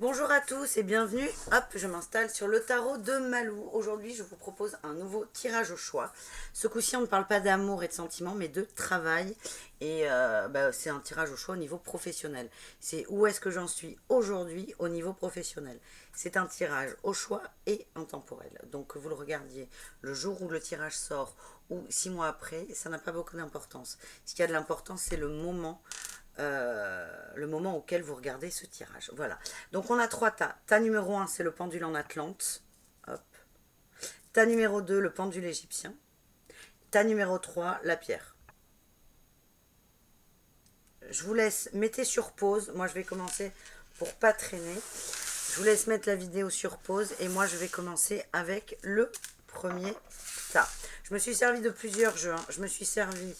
Bonjour à tous et bienvenue. Hop, je m'installe sur le tarot de Malou. Aujourd'hui, je vous propose un nouveau tirage au choix. Ce coup-ci, on ne parle pas d'amour et de sentiments, mais de travail. Et c'est un tirage au choix au niveau professionnel. C'est où est-ce que j'en suis aujourd'hui au niveau professionnel. C'est un tirage au choix et intemporel. Donc, que vous le regardiez le jour où le tirage sort ou 6 mois après, ça n'a pas beaucoup d'importance. Ce qui a de l'importance, c'est le moment auquel vous regardez ce tirage. Voilà. Donc on a 3 tas. Tas numéro 1, c'est le pendule en Atlante. Hop. Tas numéro 2, le pendule égyptien. Tas numéro 3, la pierre. Je vous laisse, mettez sur pause. Moi je vais commencer pour pas traîner. Je vous laisse mettre la vidéo sur pause et moi je vais commencer avec le premier tas. Je me suis servi de plusieurs jeux. Je me suis servi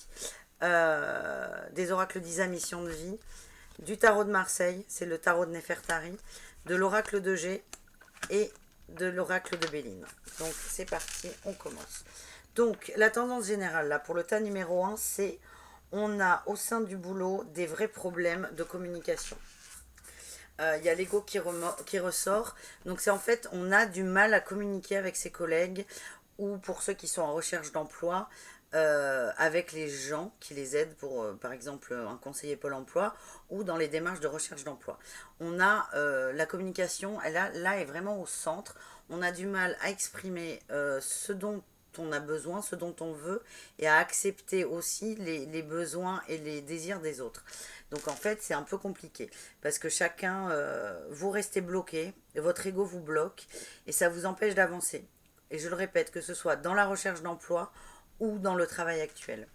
des oracles d'Isa Mission de Vie, du tarot de Marseille, c'est le tarot de Nefertari, de l'oracle de G et de l'oracle de Béline. Donc c'est parti, on commence. Donc la tendance générale là pour le tas numéro 1, c'est on a au sein du boulot des vrais problèmes de communication. Il y a l'ego qui ressort. Donc c'est en fait, on a du mal à communiquer avec ses collègues ou pour ceux qui sont en recherche d'emploi, avec les gens qui les aident pour, par exemple, un conseiller Pôle emploi ou dans les démarches de recherche d'emploi. On a la communication, là est vraiment au centre. On a du mal à exprimer ce dont on a besoin, ce dont on veut, et à accepter aussi les besoins et les désirs des autres. Donc en fait, c'est un peu compliqué, parce que chacun, vous restez bloqué, votre ego vous bloque, et ça vous empêche d'avancer. Et je le répète, que ce soit dans la recherche d'emploi ou dans le travail actuel.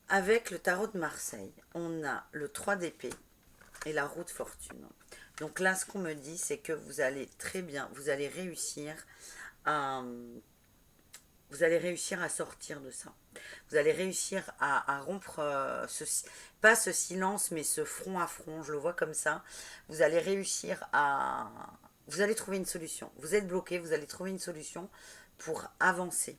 Avec le tarot de Marseille, on a le 3 d'épée et la roue de fortune. Donc là, ce qu'on me dit, c'est que vous allez très bien, vous allez réussir à sortir de ça. Vous allez réussir à rompre pas ce silence, mais ce front à front, je le vois comme ça. Vous allez réussir à... Vous allez trouver une solution. Vous êtes bloqué, vous allez trouver une solution pour avancer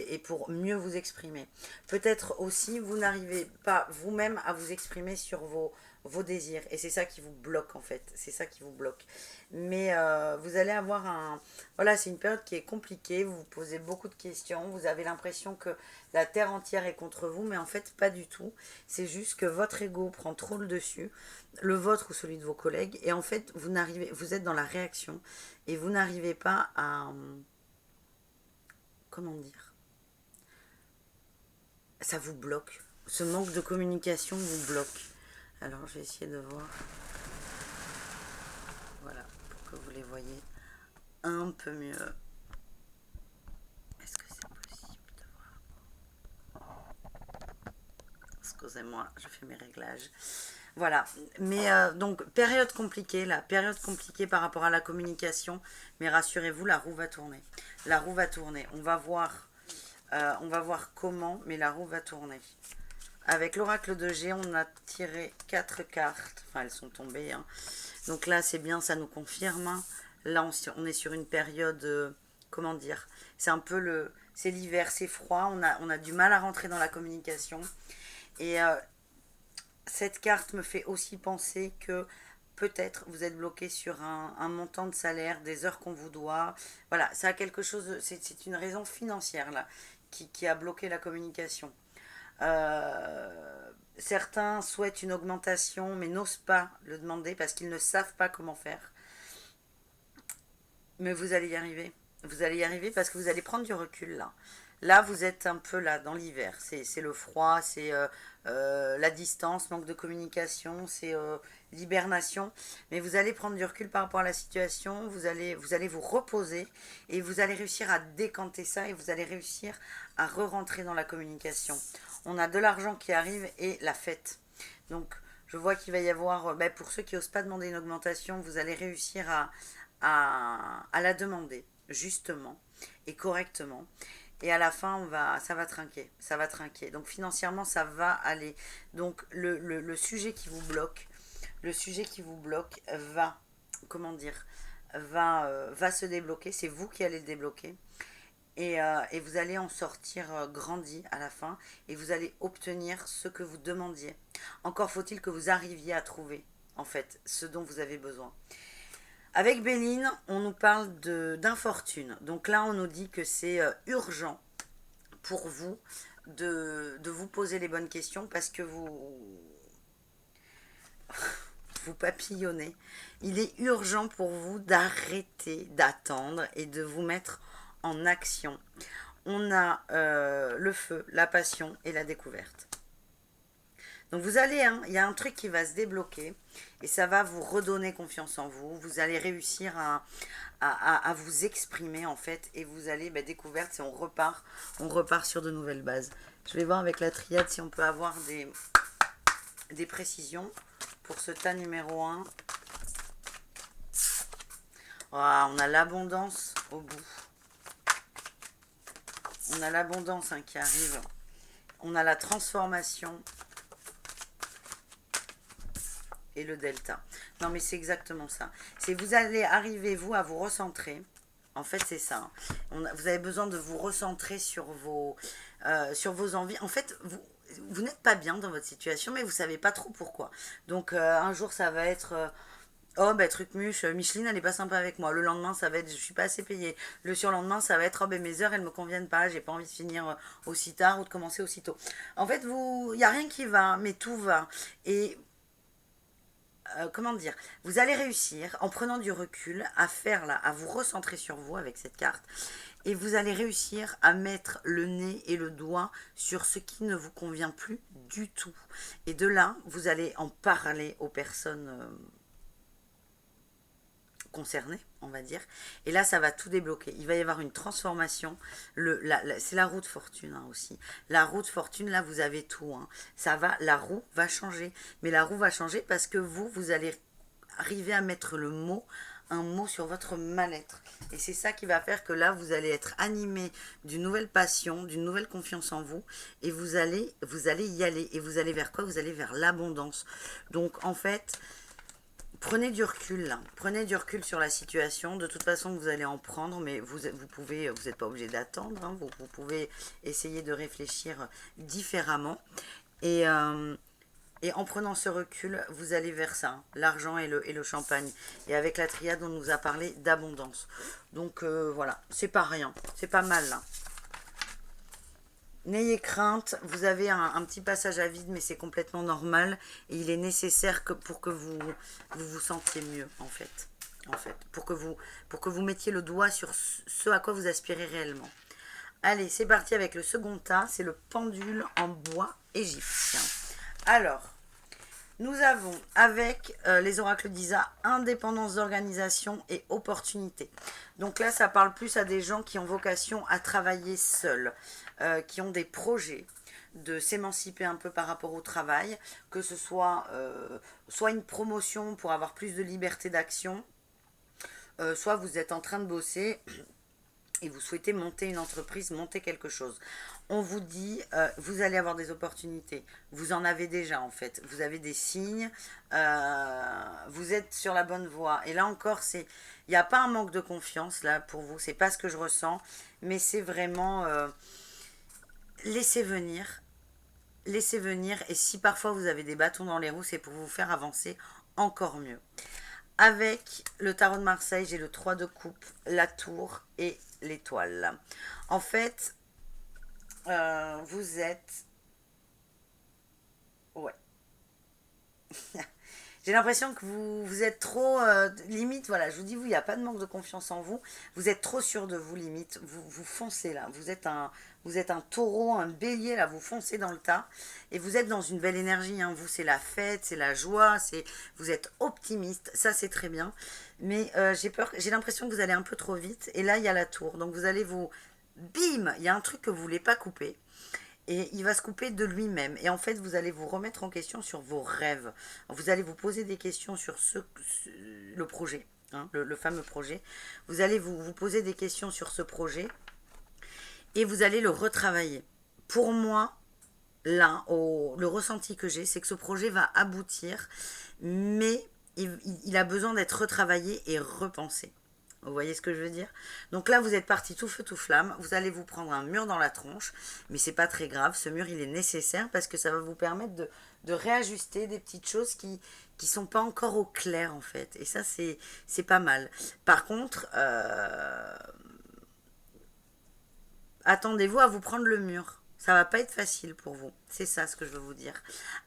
et pour mieux vous exprimer. Peut-être aussi, vous n'arrivez pas vous-même à vous exprimer sur vos désirs. Et c'est ça qui vous bloque en fait. C'est ça qui vous bloque. Mais vous allez avoir un... Voilà, c'est une période qui est compliquée. Vous vous posez beaucoup de questions. Vous avez l'impression que la terre entière est contre vous. Mais en fait, pas du tout. C'est juste que votre ego prend trop le dessus. Le vôtre ou celui de vos collègues. Et en fait, vous êtes dans la réaction. Et vous n'arrivez pas à... Comment dire? Ça vous bloque. Ce manque de communication vous bloque. Alors, je vais essayer de voir. Voilà, pour que vous les voyez un peu mieux. Est-ce que c'est possible de voir? Excusez-moi, je fais mes réglages. Voilà, mais donc période compliquée là, période compliquée par rapport à la communication, mais rassurez-vous, la roue va tourner. La roue va tourner, on va voir comment, mais la roue va tourner. Avec l'oracle de G, on a tiré 4 cartes, enfin elles sont tombées, hein. Donc là c'est bien, ça nous confirme, hein. Là on est sur une période, comment dire, c'est un peu c'est l'hiver, c'est froid, on a du mal à rentrer dans la communication. Et cette carte me fait aussi penser que peut-être vous êtes bloqué sur un montant de salaire, des heures qu'on vous doit. Voilà, ça a quelque chose, c'est une raison financière là qui a bloqué la communication. Certains souhaitent une augmentation mais n'osent pas le demander parce qu'ils ne savent pas comment faire. Mais vous allez y arriver. Vous allez y arriver parce que vous allez prendre du recul là. Là, vous êtes un peu là dans l'hiver. C'est le froid, c'est la distance, manque de communication, c'est l'hibernation. Mais vous allez prendre du recul par rapport à la situation. Vous allez vous reposer et vous allez réussir à décanter ça et vous allez réussir à re-rentrer dans la communication. On a de l'argent qui arrive et la fête. Donc, je vois qu'il va y avoir, pour ceux qui n'osent pas demander une augmentation, vous allez réussir à la demander justement et correctement. Et à la fin, ça va trinquer. Ça va trinquer. Donc financièrement, ça va aller. Donc le sujet qui vous bloque, comment dire, va se débloquer. C'est vous qui allez le débloquer. et vous allez en sortir grandi à la fin et vous allez obtenir ce que vous demandiez. Encore faut-il que vous arriviez à trouver, en fait, ce dont vous avez besoin. Avec Béline, on nous parle d'infortune. Donc là, on nous dit que c'est urgent pour vous de vous poser les bonnes questions parce que vous papillonnez. Il est urgent pour vous d'arrêter d'attendre et de vous mettre en action. On a le feu, la passion et la découverte. Donc vous allez, hein, il y a un truc qui va se débloquer et ça va vous redonner confiance en vous. Vous allez réussir à vous exprimer en fait et vous allez, découverte, et on repart sur de nouvelles bases. Je vais voir avec la triade si on peut avoir des précisions pour ce tas numéro 1. Oh, on a l'abondance au bout. On a l'abondance qui arrive. On a la transformation. Et le delta. Non mais c'est exactement ça. C'est vous allez arriver, vous, à vous recentrer. En fait, c'est ça. Vous avez besoin de vous recentrer sur vos envies. En fait, vous n'êtes pas bien dans votre situation, mais vous ne savez pas trop pourquoi. Donc, un jour, ça va être... oh, truc muche, Micheline, elle n'est pas sympa avec moi. Le lendemain, ça va être, je suis pas assez payée. Le surlendemain, ça va être, oh, mes heures, elles me conviennent pas. J'ai pas envie de finir aussi tard ou de commencer aussitôt. En fait, il n'y a rien qui va, mais tout va. Et comment dire, vous allez réussir en prenant du recul à vous recentrer sur vous avec cette carte et vous allez réussir à mettre le nez et le doigt sur ce qui ne vous convient plus du tout. Et de là, vous allez en parler aux personnes concernés, on va dire. Et là, ça va tout débloquer. Il va y avoir une transformation. C'est la roue de fortune aussi. La roue de fortune, là, vous avez tout. La roue va changer. Mais la roue va changer parce que vous allez arriver à mettre un mot sur votre mal-être. Et c'est ça qui va faire que là, vous allez être animé d'une nouvelle passion, d'une nouvelle confiance en vous. Et vous allez y aller. Et vous allez vers quoi? Vous allez vers l'abondance. Donc, en fait... Prenez du recul là, prenez du recul sur la situation. De toute façon, vous allez en prendre, mais vous n'êtes pas obligé d'attendre. Vous pouvez essayer de réfléchir différemment. Et en prenant ce recul, vous allez vers ça, l'argent et le champagne. Et avec la triade, on nous a parlé d'abondance. Donc voilà, c'est pas rien, c'est pas mal là. N'ayez crainte, vous avez un petit passage à vide, mais c'est complètement normal. Et il est nécessaire pour que vous sentiez mieux, en fait. Pour que vous mettiez le doigt sur ce à quoi vous aspirez réellement. Allez, c'est parti avec le second tas. C'est le pendule en bois égyptien. Alors, nous avons avec les oracles d'Isa indépendance d'organisation et opportunité. Donc là, ça parle plus à des gens qui ont vocation à travailler seuls, qui ont des projets de s'émanciper un peu par rapport au travail, que ce soit soit une promotion pour avoir plus de liberté d'action, soit vous êtes en train de bosser et vous souhaitez monter une entreprise, monter quelque chose. On vous dit, vous allez avoir des opportunités. Vous en avez déjà en fait. Vous avez des signes. Vous êtes sur la bonne voie. Et là encore, il n'y a pas un manque de confiance là pour vous. C'est pas ce que je ressens. Mais c'est vraiment laissez venir. Laissez venir. Et si parfois vous avez des bâtons dans les roues, c'est pour vous faire avancer encore mieux. Avec le tarot de Marseille, j'ai le 3 de coupe, la tour et l'étoile. En fait, vous êtes... Ouais. J'ai l'impression que vous êtes trop... limite, voilà, je vous dis, il n'y a pas de manque de confiance en vous. Vous êtes trop sûr de vous, limite. Vous foncez là. Vous êtes un taureau, un bélier, là. Vous foncez dans le tas. Et vous êtes dans une belle énergie. Vous, c'est la fête, c'est la joie. Vous êtes optimiste. Ça, c'est très bien. Mais j'ai l'impression que vous allez un peu trop vite. Et là, il y a la tour. Donc, vous allez bim, il y a un truc que vous ne voulez pas couper. Et il va se couper de lui-même. Et en fait, vous allez vous remettre en question sur vos rêves. Vous allez vous poser des questions sur le projet, le fameux projet. Vous allez vous poser des questions sur ce projet et vous allez le retravailler. Pour moi, là, le ressenti que j'ai, c'est que ce projet va aboutir, mais il a besoin d'être retravaillé et repensé. Vous voyez ce que je veux dire? Donc là, vous êtes parti tout feu, tout flamme. Vous allez vous prendre un mur dans la tronche. Mais c'est pas très grave. Ce mur, il est nécessaire parce que ça va vous permettre de réajuster des petites choses qui sont pas encore au clair, en fait. Et ça, c'est pas mal. Par contre, attendez-vous à vous prendre le mur. Ça va pas être facile pour vous. C'est ça ce que je veux vous dire.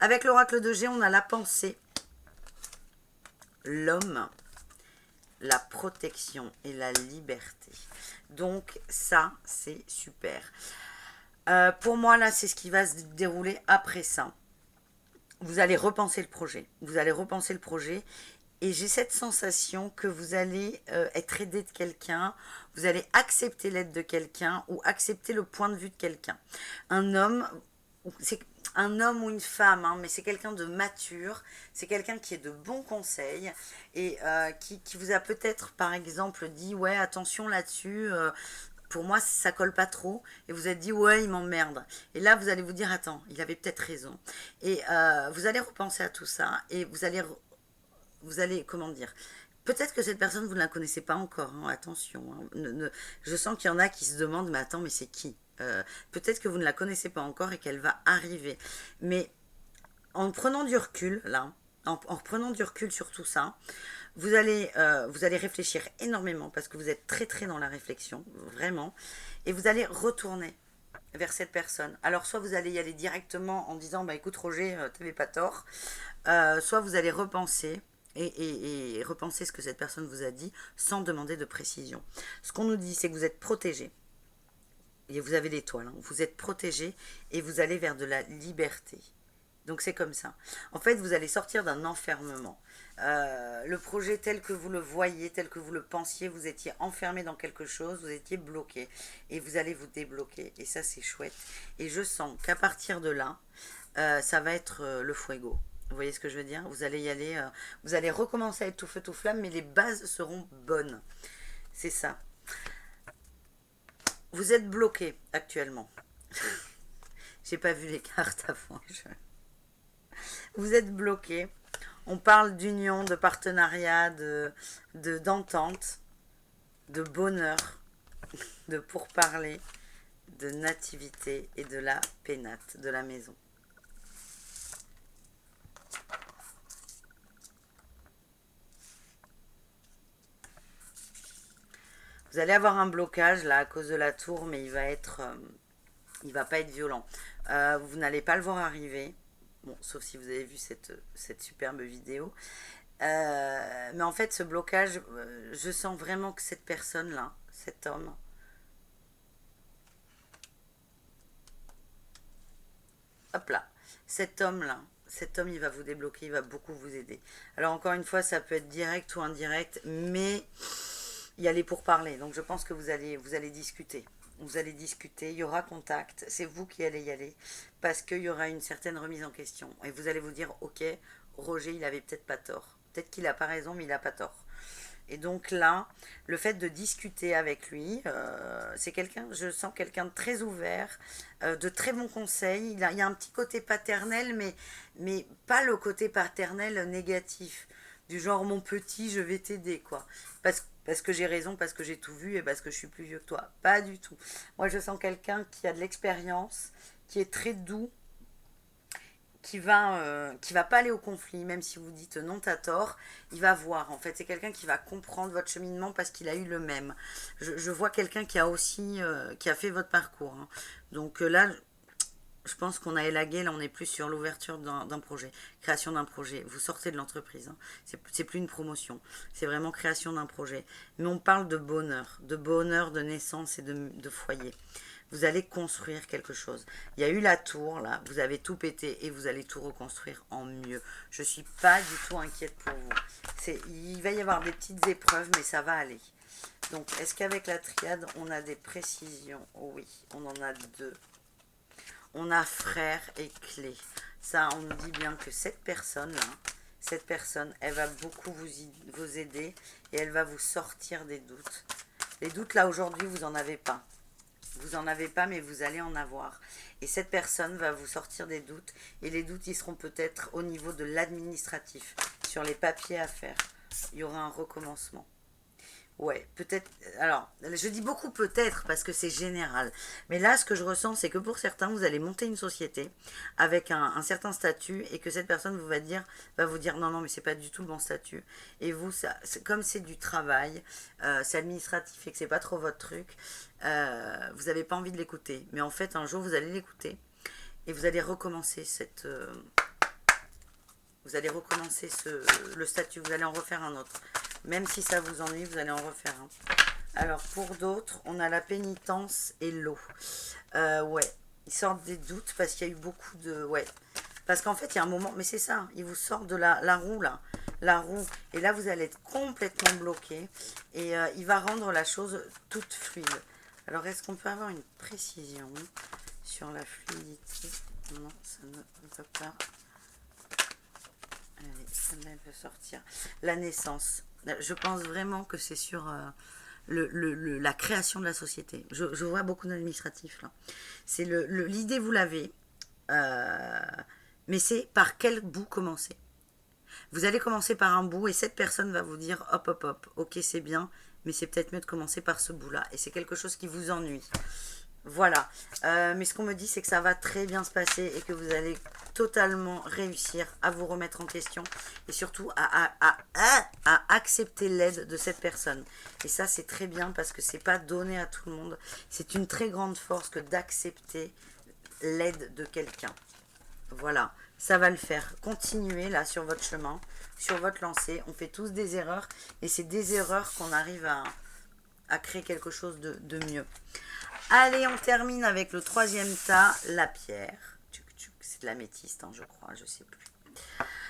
Avec l'oracle de G, on a la pensée, l'homme, la protection et la liberté. Donc ça, c'est super. Pour moi, là, c'est ce qui va se dérouler après ça. Vous allez repenser le projet. Vous allez repenser le projet. Et j'ai cette sensation que vous allez être aidé de quelqu'un, vous allez accepter l'aide de quelqu'un ou accepter le point de vue de quelqu'un. Un homme, c'est un homme ou une femme, hein, mais c'est quelqu'un de mature, c'est quelqu'un qui est de bons conseils et qui vous a peut-être par exemple dit ouais attention là-dessus, pour moi ça colle pas trop et vous êtes dit ouais il m'emmerde et là vous allez vous dire attends il avait peut-être raison et vous allez repenser à tout ça et vous allez comment dire, peut-être que cette personne, vous ne la connaissez pas encore, hein, attention. Hein, je sens qu'il y en a qui se demandent, mais attends, mais c'est qui? Peut-être que vous ne la connaissez pas encore et qu'elle va arriver. Mais en prenant du recul, là, en prenant du recul sur tout ça, vous allez réfléchir énormément parce que vous êtes très très dans la réflexion, vraiment, et vous allez retourner vers cette personne. Alors soit vous allez y aller directement en disant bah écoute Roger, t'avais pas tort, soit vous allez repenser et repenser ce que cette personne vous a dit sans demander de précision. Ce qu'on nous dit, c'est que vous êtes protégé. Et vous avez l'étoile, hein. Vous êtes protégé et vous allez vers de la liberté. Donc c'est comme ça. En fait, vous allez sortir d'un enfermement. Le projet tel que vous le voyez, tel que vous le pensiez, vous étiez enfermé dans quelque chose, vous étiez bloqué. Et vous allez vous débloquer. Et ça, c'est chouette. Et je sens qu'à partir de là, ça va être le fuego. Vous voyez ce que je veux dire? Vous allez y aller, vous allez recommencer à être tout feu tout flamme, mais les bases seront bonnes. C'est ça. Vous êtes bloqué actuellement. J'ai pas vu les cartes avant. Vous êtes bloqué. On parle d'union, de partenariat, d'entente, de bonheur, de pourparler, de nativité et de la pénate de la maison. Vous allez avoir un blocage là à cause de la tour, mais il va pas être violent. Vous n'allez pas le voir arriver. Bon, sauf si vous avez vu cette superbe vidéo. Mais en fait, ce blocage, je sens vraiment que cette personne-là, cet homme, hop là, cet homme-là, cet homme, il va vous débloquer, il va beaucoup vous aider. Alors encore une fois, ça peut être direct ou indirect, mais y aller pour parler. Donc je pense que vous allez discuter. Vous allez discuter, il y aura contact, c'est vous qui allez y aller, parce qu'il y aura une certaine remise en question. Et vous allez vous dire, ok, Roger, il avait peut-être pas tort. Peut-être qu'il n'a pas raison, mais il n'a pas tort. Et donc là, le fait de discuter avec lui, c'est quelqu'un, je sens quelqu'un de très ouvert, de très bons conseils. Il y a un petit côté paternel, mais pas le côté paternel négatif. Du genre, mon petit, je vais t'aider, quoi. Parce que j'ai raison, parce que j'ai tout vu et parce que je suis plus vieux que toi. Pas du tout. Moi, je sens quelqu'un qui a de l'expérience, qui est très doux, qui va pas aller au conflit, même si vous dites non, t'as tort, il va voir. En fait, c'est quelqu'un qui va comprendre votre cheminement parce qu'il a eu le même. Je vois quelqu'un qui a aussi, qui a fait votre parcours. Hein. Donc là, je pense qu'on a élagué, là on est plus sur l'ouverture d'un projet, création d'un projet. Vous sortez de l'entreprise, hein. C'est plus une promotion, c'est vraiment création d'un projet. Mais on parle de bonheur de naissance et de foyer. Vous allez construire quelque chose. Il y a eu la tour, là, vous avez tout pété et vous allez tout reconstruire en mieux. Je ne suis pas du tout inquiète pour vous. Il va y avoir des petites épreuves, mais ça va aller. Donc, est-ce qu'avec la triade, on a des précisions? Oui, on en a deux. On a frère et clé. Ça, on nous dit bien que cette personne, elle va beaucoup vous aider et elle va vous sortir des doutes. Les doutes, là, aujourd'hui, vous n'en avez pas. Vous n'en avez pas, mais vous allez en avoir. Et cette personne va vous sortir des doutes. Et les doutes, ils seront peut-être au niveau de l'administratif, sur les papiers à faire. Il y aura un recommencement. Ouais, peut-être. Alors, je dis beaucoup peut-être parce que c'est général. Mais là, ce que je ressens, c'est que pour certains, vous allez monter une société avec un certain statut et que cette personne va vous dire non, non, mais c'est pas du tout le bon statut. Et vous, comme c'est du travail, c'est administratif et que c'est pas trop votre truc, vous n'avez pas envie de l'écouter. Mais en fait, un jour, vous allez l'écouter et vous allez recommencer vous allez recommencer le statut, vous allez en refaire un autre. Même si ça vous ennuie, vous allez en refaire un. Alors, pour d'autres, on a la pénitence et l'eau. Ouais, ils sortent des doutes parce qu'il y a eu beaucoup de... Ouais, parce qu'en fait, il y a un moment... Mais c'est ça, ils vous sortent de la roue, là. La roue. Et là, vous allez être complètement bloqué. Et il va rendre la chose toute fluide. Alors, est-ce qu'on peut avoir une précision sur la fluidité? Non, ça ne peut pas... Allez, celle-là, elle peut sortir. La naissance. Je pense vraiment que c'est sur la création de la société. Je vois beaucoup d'administratifs là. C'est l'idée, vous l'avez, mais c'est par quel bout commencer. Vous allez commencer par un bout et cette personne va vous dire hop, hop, hop, ok, c'est bien, mais c'est peut-être mieux de commencer par ce bout-là. Et c'est quelque chose qui vous ennuie. Voilà. Mais ce qu'on me dit, c'est que ça va très bien se passer et que vous allez totalement réussir à vous remettre en question et surtout à accepter l'aide de cette personne. Et ça, c'est très bien parce que c'est pas donné à tout le monde. C'est une très grande force que d'accepter l'aide de quelqu'un. Voilà, ça va le faire. Continuez là sur votre chemin, sur votre lancée. On fait tous des erreurs et c'est des erreurs qu'on arrive à créer quelque chose de mieux. Allez, on termine avec le troisième tas, la pierre. C'est de l'améthyste, hein, je crois, je sais plus.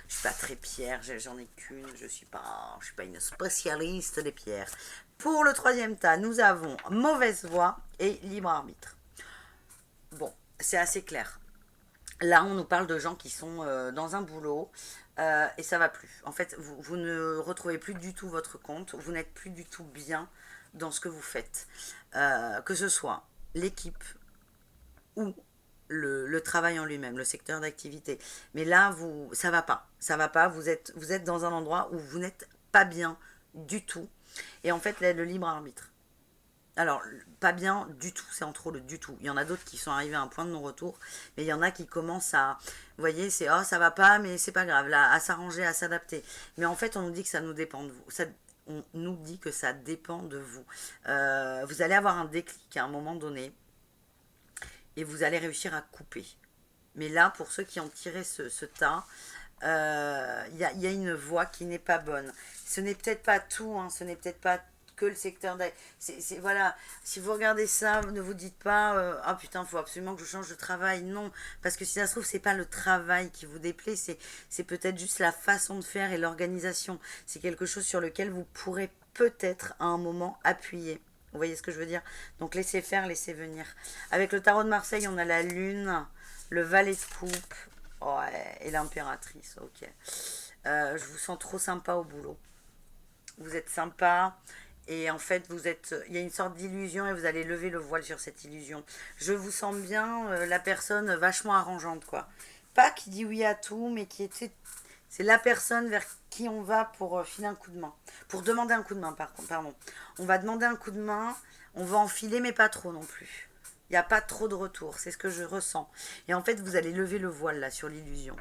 Je suis pas très pierre, j'en ai qu'une, je suis pas une spécialiste des pierres. Pour le troisième tas, nous avons mauvaise voix et libre arbitre. Bon, c'est assez clair. Là, on nous parle de gens qui sont dans un boulot et ça va plus. En fait, vous ne retrouvez plus du tout votre compte, vous n'êtes plus du tout bien dans ce que vous faites. Que ce soit l'équipe ou le travail en lui-même, le secteur d'activité. Mais là, ça va pas. Ça va pas. Vous êtes dans un endroit où vous n'êtes pas bien du tout. Et en fait, le libre arbitre. Alors, pas bien du tout, c'est en trop le du tout. Il y en a d'autres qui sont arrivés à un point de non-retour, mais il y en a qui commencent à, vous voyez, c'est oh ça va pas, mais c'est pas grave, là, à s'arranger, à s'adapter. Mais en fait, on nous dit que ça nous dépend de vous. On nous dit que ça dépend de vous. Vous allez avoir un déclic à un moment donné et vous allez réussir à couper. Mais là, pour ceux qui ont tiré ce tas, il y a une voie qui n'est pas bonne. Ce n'est peut-être pas tout, hein, ce n'est peut-être pas que le secteur voilà, si vous regardez ça, ne vous dites pas ah putain, il faut absolument que je change de travail. Non, parce que si ça se trouve, c'est pas le travail qui vous déplaît, c'est peut-être juste la façon de faire et l'organisation. C'est quelque chose sur lequel vous pourrez peut-être à un moment appuyer. Vous voyez ce que je veux dire? Donc laissez faire, laissez venir. Avec le tarot de Marseille, on a la lune, le valet de coupe, ouais, et l'impératrice, ok. Je vous sens trop sympa au boulot. Vous êtes sympa et en fait il y a une sorte d'illusion et vous allez lever le voile sur cette illusion. Je vous sens bien la personne vachement arrangeante, quoi. Pas qui dit oui à tout, mais c'est la personne vers qui on va pour filer un coup de main. Pour demander un coup de main, pardon. On va demander un coup de main, on va enfiler, mais pas trop non plus. Il n'y a pas trop de retour, c'est ce que je ressens. Et en fait, vous allez lever le voile là sur l'illusion.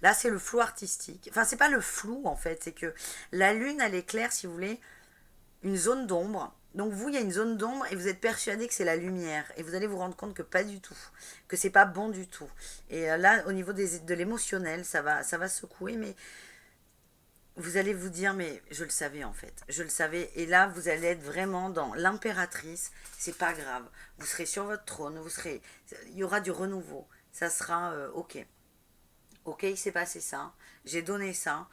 Là, c'est le flou artistique. Enfin, c'est pas le flou en fait, c'est que la lune, elle éclaire, si vous voulez, une zone d'ombre. Donc vous, il y a une zone d'ombre et vous êtes persuadé que c'est la lumière. Et vous allez vous rendre compte que pas du tout, que c'est pas bon du tout. Et là, au niveau de l'émotionnel, ça va secouer, mais vous allez vous dire, mais je le savais en fait, je le savais. Et là, vous allez être vraiment dans l'impératrice. C'est pas grave. Vous serez sur votre trône, il y aura du renouveau. Ça sera ok. Ok, il s'est passé ça, j'ai donné ça,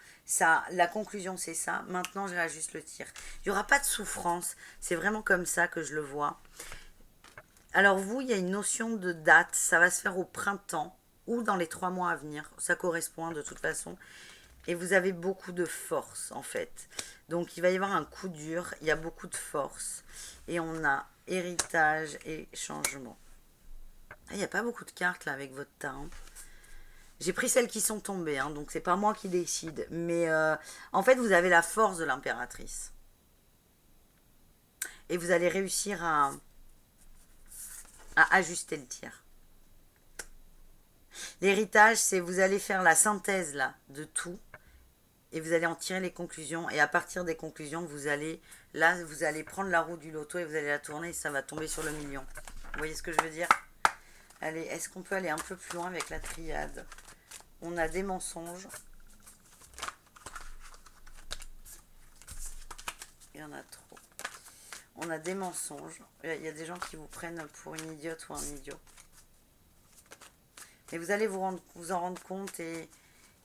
la conclusion c'est ça, maintenant je réajuste le tir. Il n'y aura pas de souffrance, c'est vraiment comme ça que je le vois. Alors vous, il y a une notion de date, ça va se faire au printemps ou dans les 3 mois à venir, ça correspond de toute façon. Et vous avez beaucoup de force en fait. Donc il va y avoir un coup dur, il y a beaucoup de force. Et on a héritage et changement. Il n'y a pas beaucoup de cartes là avec votre tarot. J'ai pris celles qui sont tombées, hein, donc c'est pas moi qui décide. Mais en fait, vous avez la force de l'impératrice. et vous allez réussir à ajuster le tir. L'héritage, c'est vous allez faire la synthèse là de tout et vous allez en tirer les conclusions et à partir des conclusions, vous allez prendre la roue du loto et vous allez la tourner et ça va tomber sur le million. Vous voyez ce que je veux dire? Allez, est-ce qu'on peut aller un peu plus loin avec la triade? On a des mensonges. Il y en a trop. On a des mensonges. Il y a des gens qui vous prennent pour une idiote ou un idiot. Mais vous allez vous en rendre compte et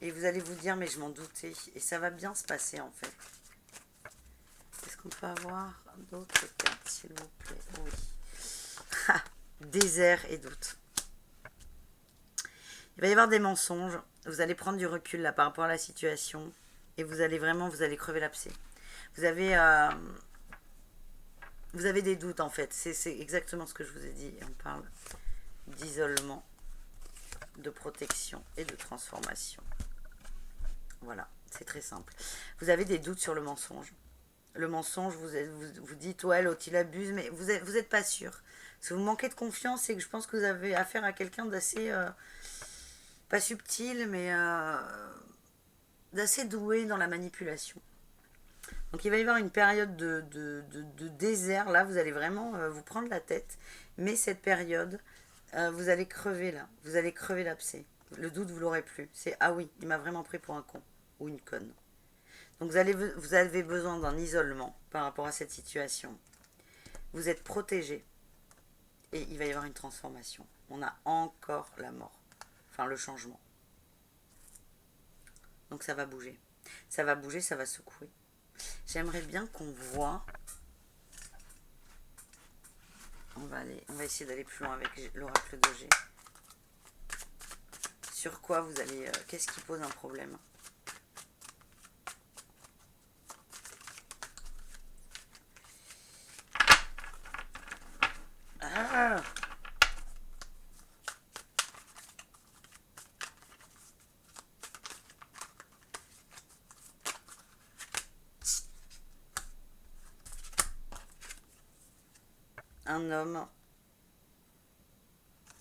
vous allez vous dire, mais je m'en doutais. Et ça va bien se passer, en fait. Est-ce qu'on peut avoir d'autres cartes, s'il vous plaît? Oui. Désert et doute. Il va y avoir des mensonges. Vous allez prendre du recul, là, par rapport à la situation. Et vous allez crever l'abcès. Vous avez des doutes, en fait. C'est exactement ce que je vous ai dit. On parle d'isolement, de protection et de transformation. Voilà, c'est très simple. Vous avez des doutes sur le mensonge. Le mensonge, vous dites, ouais, l'autre, il abuse, mais vous êtes pas sûr. Si vous manquez de confiance, c'est que je pense que vous avez affaire à quelqu'un d'assez, pas subtil, mais d'assez doué dans la manipulation. Donc il va y avoir une période de désert, là, vous allez vraiment vous prendre la tête, mais cette période, vous allez crever là, vous allez crever l'abcès. Le doute, vous l'aurez plus. C'est, ah oui, il m'a vraiment pris pour un con ou une conne. Donc vous avez besoin d'un isolement par rapport à cette situation. Vous êtes protégé et il va y avoir une transformation. On a encore la mort, enfin le changement. Donc ça va bouger. Ça va bouger, ça va secouer. J'aimerais bien qu'on voit. On va essayer d'aller plus loin avec l'oracle de G. Sur quoi vous allez... qu'est-ce qui pose un problème? Ah!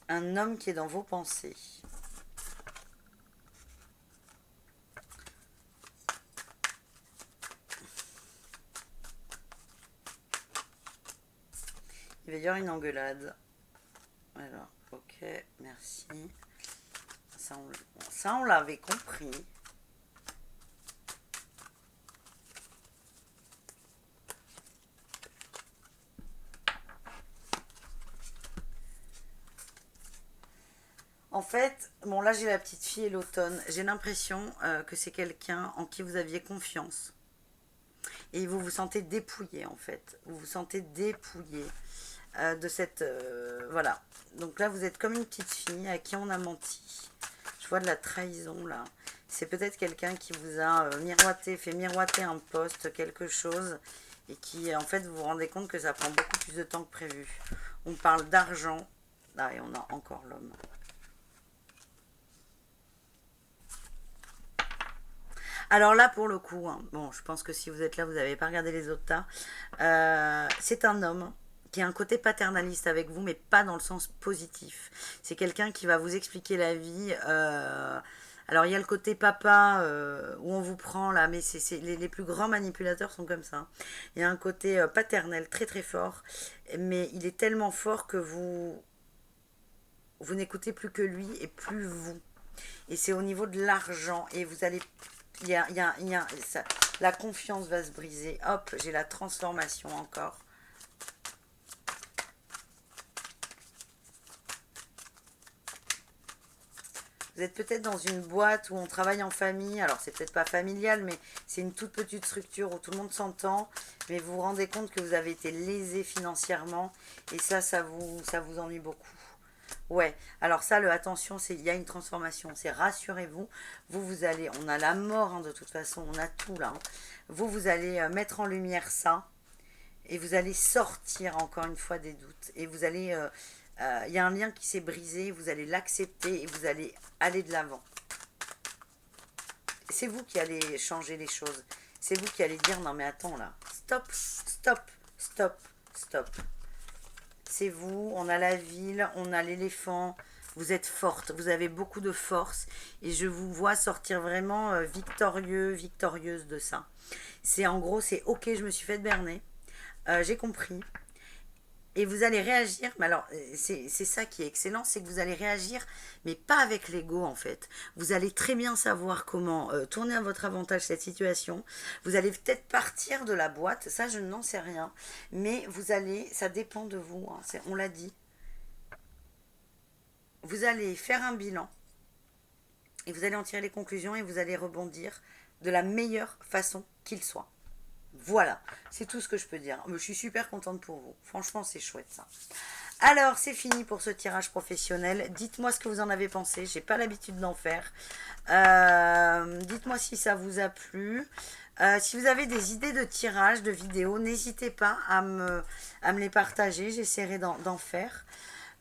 Un homme qui est dans vos pensées. Il va y avoir une engueulade. Alors, ok, merci. Ça, on l'avait compris. En fait, bon là j'ai la petite fille et l'automne. J'ai l'impression que c'est quelqu'un en qui vous aviez confiance. Et vous vous sentez dépouillé en fait. Vous vous sentez dépouillé de cette... voilà. Donc là vous êtes comme une petite fille à qui on a menti. Je vois de la trahison là. C'est peut-être quelqu'un qui vous a fait miroiter un poste, quelque chose. Et qui en fait vous vous rendez compte que ça prend beaucoup plus de temps que prévu. On parle d'argent. Ah, et on a encore l'homme. Alors là, pour le coup, hein, bon, je pense que si vous êtes là, vous n'avez pas regardé les autres tas. C'est un homme qui a un côté paternaliste avec vous, mais pas dans le sens positif. C'est quelqu'un qui va vous expliquer la vie. Alors, il y a le côté papa où on vous prend là, mais les plus grands manipulateurs sont comme ça. Il y a un côté paternel très très fort, mais il est tellement fort que vous n'écoutez plus que lui et plus vous. Et c'est au niveau de l'argent et vous allez... la confiance va se briser. Hop, j'ai la transformation encore. Vous êtes peut-être dans une boîte où on travaille en famille. Alors, c'est peut-être pas familial, mais c'est une toute petite structure où tout le monde s'entend. Mais vous vous rendez compte que vous avez été lésé financièrement. Et ça vous ennuie beaucoup. Ouais, alors ça, attention, il y a une transformation. C'est rassurez-vous, vous allez, on a la mort hein, de toute façon, on a tout là. Hein. Vous allez mettre en lumière ça et vous allez sortir encore une fois des doutes. Et vous allez, il y a un lien qui s'est brisé, vous allez l'accepter et vous allez aller de l'avant. C'est vous qui allez changer les choses. C'est vous qui allez dire non mais attends là, stop, stop, stop, stop. C'est vous, on a la ville, on a l'éléphant. Vous êtes forte, vous avez beaucoup de force et je vous vois sortir vraiment victorieux, victorieuse de ça. C'est en gros, c'est ok, je me suis fait berner, j'ai compris. Et vous allez réagir, mais alors c'est ça qui est excellent, c'est que vous allez réagir, mais pas avec l'ego en fait. Vous allez très bien savoir comment tourner à votre avantage cette situation. Vous allez peut-être partir de la boîte, ça je n'en sais rien. Mais vous allez, ça dépend de vous, hein, on l'a dit. Vous allez faire un bilan et vous allez en tirer les conclusions et vous allez rebondir de la meilleure façon qu'il soit. Voilà, c'est tout ce que je peux dire. Je suis super contente pour vous. Franchement, c'est chouette ça. Alors, c'est fini pour ce tirage professionnel. Dites-moi ce que vous en avez pensé. J'ai pas l'habitude d'en faire. Dites-moi si ça vous a plu. Si vous avez des idées de tirage, de vidéos, n'hésitez pas à me les partager. J'essaierai d'en faire.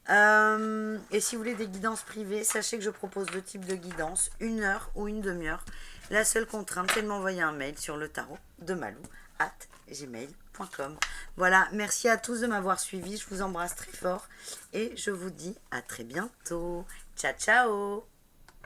Et si vous voulez des guidances privées, sachez que je propose 2 types de guidances, 1 heure ou une demi-heure. La seule contrainte, c'est de m'envoyer un mail sur le tarot de malou@gmail.com. Voilà, merci à tous de m'avoir suivi. Je vous embrasse très fort et je vous dis à très bientôt. Ciao, ciao!